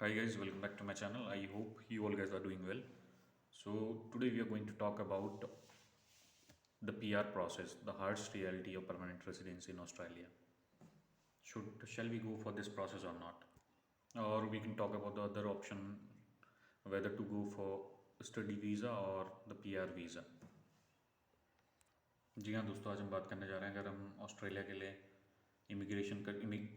Hi guys, welcome back to my channel. I hope you all guys are doing well. So today we are going to talk about the PR process, the harsh reality of permanent residency in Australia. Shall we go for this process or not? Or we can talk about the other option, whether to go for study visa or the PR visa. जी हाँ दोस्तों, आज हम बात करने जा रहे हैं अगर हम ऑस्ट्रेलिया के लिए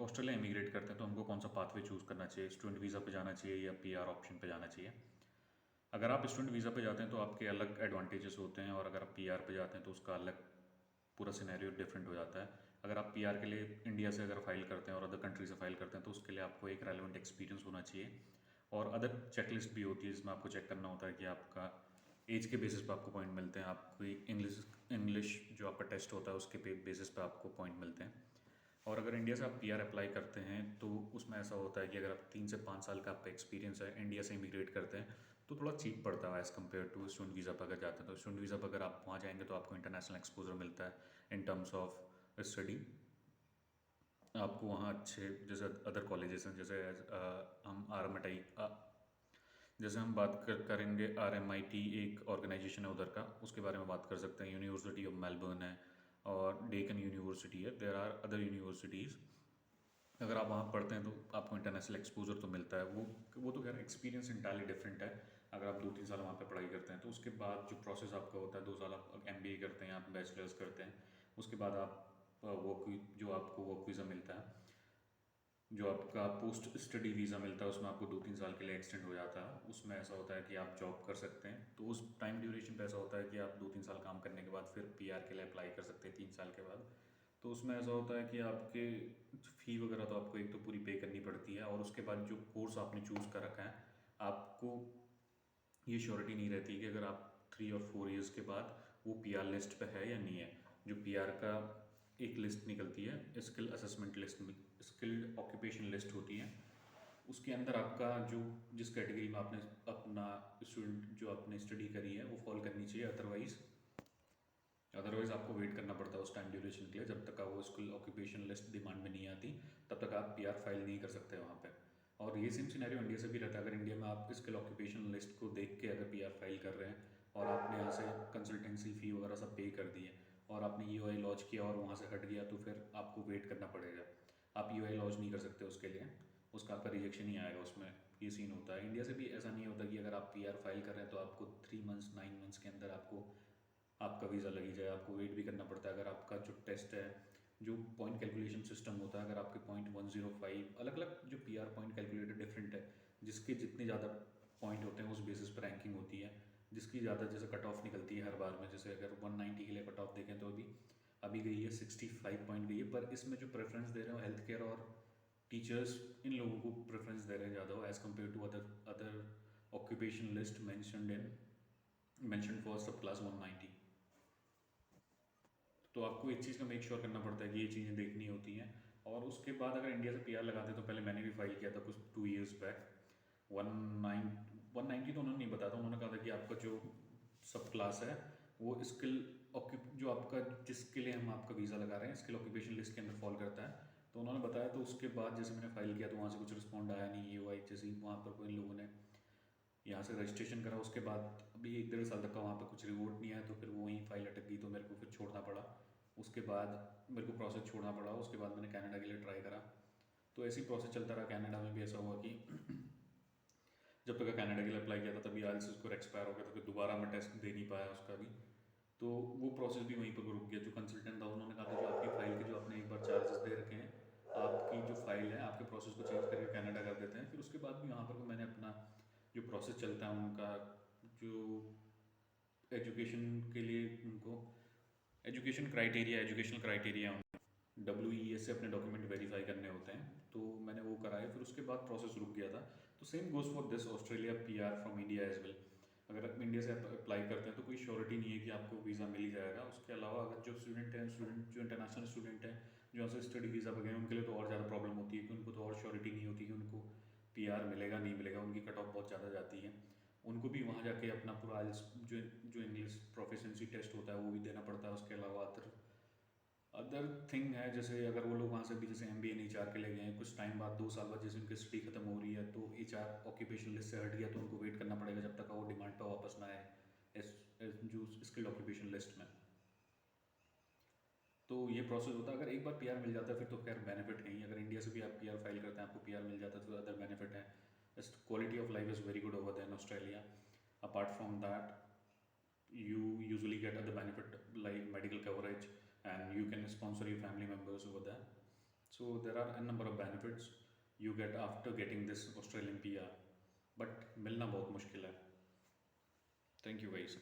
ऑस्ट्रेलिया इमिग्रेट करते हैं तो हमको कौन सा पाथवे चूज़ करना चाहिए, स्टूडेंट वीज़ा पे जाना चाहिए या पीआर ऑप्शन पे जाना चाहिए। अगर आप स्टूडेंट वीज़ा पे जाते हैं तो आपके अलग एडवांटेजेस होते हैं और अगर आप पीआर पे जाते हैं तो उसका अलग पूरा सिनेरियो डिफरेंट हो जाता है। अगर आप पीआर के लिए इंडिया से अगर फाइल करते हैं और अदर कंट्री से फाइल करते हैं तो उसके लिए आपको एक रेलेवेंट एक्सपीरियंस होना चाहिए और अदर चेकलिस्ट भी होती है जिसमें आपको चेक करना होता है कि आपका एज के बेसिस पे आपको पॉइंट मिलते हैं, आपको इंग्लिश इंग्लिश जो आपका टेस्ट होता है उसके बेसिस पे आपको पॉइंट मिलते हैं। और अगर इंडिया से आप पीआर अप्लाई करते हैं तो उसमें ऐसा होता है कि अगर आप 3 से 5 साल का आपका एक्सपीरियंस है, इंडिया से इमिग्रेट करते हैं तो थोड़ा चीप पड़ता है as compare to student visa पर अगर जाते हैं। तो स्टूडेंट वीज़ा पर अगर आप वहाँ जाएंगे तो आपको इंटरनेशनल एक्सपोजर मिलता है इन टर्म्स ऑफ स्टडी। आपको वहाँ अच्छे जैसे अदर कॉलेजेस हैं, जैसे हम जैसे हम करेंगे RMIT, एक ऑर्गेनाइजेशन है उधर का, उसके बारे में बात कर सकते हैं। यूनिवर्सिटी ऑफ मेलबर्न है और डेकन यूनिवर्सिटी है, देयर आर अदर यूनिवर्सिटीज़। अगर आप वहाँ पढ़ते हैं तो आपको इंटरनेशनल एक्सपोजर तो मिलता है। वो तो खैर एक्सपीरियंस इंटायरली डिफरेंट है। अगर आप 2-3 साल वहाँ पे पढ़ाई करते हैं तो उसके बाद जो प्रोसेस आपका होता है, 2 साल आप MBA करते हैं, आप बैचलर्स करते हैं, उसके बाद आप जो आपको वर्क वीज़ा मिलता है, जो आपका पोस्ट स्टडी वीज़ा मिलता है, उसमें आपको 2-3 साल के लिए एक्सटेंड हो जाता है। उसमें ऐसा होता है कि आप जॉब कर सकते हैं, तो उस टाइम ड्यूरेशन पे ऐसा होता है कि आप 2-3 साल काम करने के बाद फिर PR के लिए अप्लाई कर सकते हैं 3 साल के बाद। तो उसमें ऐसा होता है कि आपके फ़ी वगैरह तो आपको एक तो पूरी पे करनी पड़ती है और उसके बाद जो कोर्स आपने चूज़ कर रखा है, आपको ये श्योरिटी नहीं रहती कि अगर आप 3 और 4 ईयर्स के बाद वो PR लिस्ट पे है या नहीं है। जो PR का एक लिस्ट निकलती है, स्किल असेसमेंट लिस्ट में स्किल्ड ऑक्यूपेशन लिस्ट होती है, उसके अंदर आपका जो जिस कैटेगरी में आपने अपना स्टूडेंट जो आपने स्टडी करी है वो फॉल करनी चाहिए। अदरवाइज़ आपको वेट करना पड़ता है उस टाइम ड्यूरेशन के लिए, जब तक आप वो स्किल ऑक्यूपेशन लिस्ट डिमांड में नहीं आती तब तक आप PR फाइल नहीं कर सकते वहाँ पे। और ये सेम सिनेरियो इंडिया से भी रहता है। अगर इंडिया में आप स्किल ऑक्यूपेशन लिस्ट को देख के अगर PR फाइल कर रहे हैं और आपने यहाँ से कंसल्टेंसी फ़ी वगैरह सब पे कर दी है और आपने EOI लॉन्च किया और वहाँ से हट गया तो फिर आपको वेट करना पड़ेगा। आप EOI लॉन्च नहीं कर सकते उसके लिए, उसका आपका रिजेक्शन ही आएगा उसमें। ये सीन होता है। इंडिया से भी ऐसा नहीं होता कि अगर आप PR फाइल कर रहे हैं तो आपको 3 मंथ्स 9 मंथ्स के अंदर आपका वीज़ा लगी जाए। आपको वेट भी करना पड़ता है। अगर आपका जो टेस्ट है, जो पॉइंट कैलकुलेशन सिस्टम होता है, अगर आपके पॉइंट 105 अलग अलग जो PR पॉइंट कैलकुलेटर डिफरेंट है, जिसके जितने ज़्यादा पॉइंट होते हैं उस बेसिस पर रैंकिंग होती है, जिसकी ज़्यादा जैसे कट ऑफ निकलती है हर बार में। जैसे अगर 190 के लिए कट ऑफ देखें तो अभी अभी गई है 65 पॉइंट गई है, पर इसमें जो प्रेफरेंस दे रहे हो हेल्थ केयर और टीचर्स, इन लोगों को प्रेफरेंस दे रहे हैं ज़्यादा हो as compare to other other occupation list mentioned for subclass 190। तो आपको इस चीज़ का मेक श्योर करना पड़ता है कि ये चीज़ें देखनी होती हैं। और उसके बाद अगर इंडिया से PR लगाते तो पहले मैंने भी फाइल किया था कुछ 2 ईयर्स बैक। 190 तो उन्होंने नहीं बताया था, उन्होंने कहा था कि आपका जो सब क्लास है वो जो आपका जिसके लिए हम आपका वीज़ा लगा रहे हैं स्किल ऑक्यूपेशन लिस्ट के अंदर फॉल करता है। तो उन्होंने बताया, तो उसके बाद जैसे मैंने फाइल किया तो वहाँ से कुछ रिस्पॉन्ड आया नहीं। EOI जैसे ही वहाँ पर कोई लोगों ने यहाँ से रजिस्ट्रेशन करा, उसके बाद अभी 1-1.5 साल तक का वहाँ पे कुछ रिवॉर्ड नहीं आया, तो फिर वो वहीं फाइल अटक गई, तो मेरे को फिर छोड़ना पड़ा। उसके बाद मेरे को प्रोसेस छोड़ना पड़ा। उसके बाद मैंने कनाडा के लिए ट्राई करा, तो ऐसी प्रोसेस चलता रहा। कनाडा में भी ऐसा हुआ कि जब तक कनाडा के लिए अप्लाई किया था तभी IELTS स्कोर एक्सपायर हो गया, तो फिर दोबारा मैं टेस्ट दे नहीं पाया उसका भी। तो वो प्रोसेस भी वहीं पर रुक गया। जो कंसल्टेंट था उन्होंने कहा था जो आपकी फ़ाइल के जो आपने एक बार चार्जेस दे रखे हैं, आपकी जो फ़ाइल है आपके प्रोसेस को चेंज करके कनाडा कर देते हैं। फिर उसके बाद भी यहाँ पर मैंने अपना जो प्रोसेस चलता है उनका, जो एजुकेशन के लिए उनको एजुकेशनल क्राइटेरिया WES से अपने डॉक्यूमेंट वेरीफाई करने होते हैं, तो मैंने वो कराए। फिर उसके बाद प्रोसेस रुक गया था। तो same goes for this Australia PR from India as well. अगर आप इंडिया से अप्लाई करते हैं तो कोई श्योरिटी नहीं है कि आपको वीज़ा मिल ही जाएगा। उसके अलावा अगर जो स्टूडेंट जो इंटरनेशनल स्टूडेंट हैं, जो यहाँ से स्टडी वीज़ा पर गए हैं, उनके लिए तो और ज़्यादा प्रॉब्लम होती है कि उनको तो और श्योरिटी नहीं होती कि उनको PR मिलेगा नहीं मिलेगा। उनकी कट ऑफ बहुत ज़्यादा जाती है। उनको भी वहाँ जाके अपना पूरा IELTS जो जो इंग्लिश प्रोफिशिएंसी टेस्ट होता है वो भी देना पड़ता है। उसके अलावा अदर अदर थिंग है, जैसे अगर वो लोग वहाँ से भी जैसे MBA नहीं चार के ले गए हैं, कुछ टाइम बाद 2 साल बाद जैसे उनकी स्टडी खत्म हो रही है तो HR ऑक्यूपेशन लिस्ट से हट गया तो उनको वेट करना पड़ेगा जब तक वो डिमांड पर वापस ना आए जो स्किल्ड ऑक्यूपेशन लिस्ट में। तो ये प्रोसेस होता है। अगर एक बार PR मिल जाता है फिर तो खैर बेनिफिट है ही। अगर इंडिया से भी आप PR फाइल करते हैं आपको PR मिल जाता है तो अदर बेनिफिट है। Quality of life is very good over there in Australia. Apart from that you usually get other benefit like medical coverage and you can sponsor your family members over there. So there are a number of benefits you get after getting this Australian PR, but मिलना बहुत मुश्किल है। Thank you guys.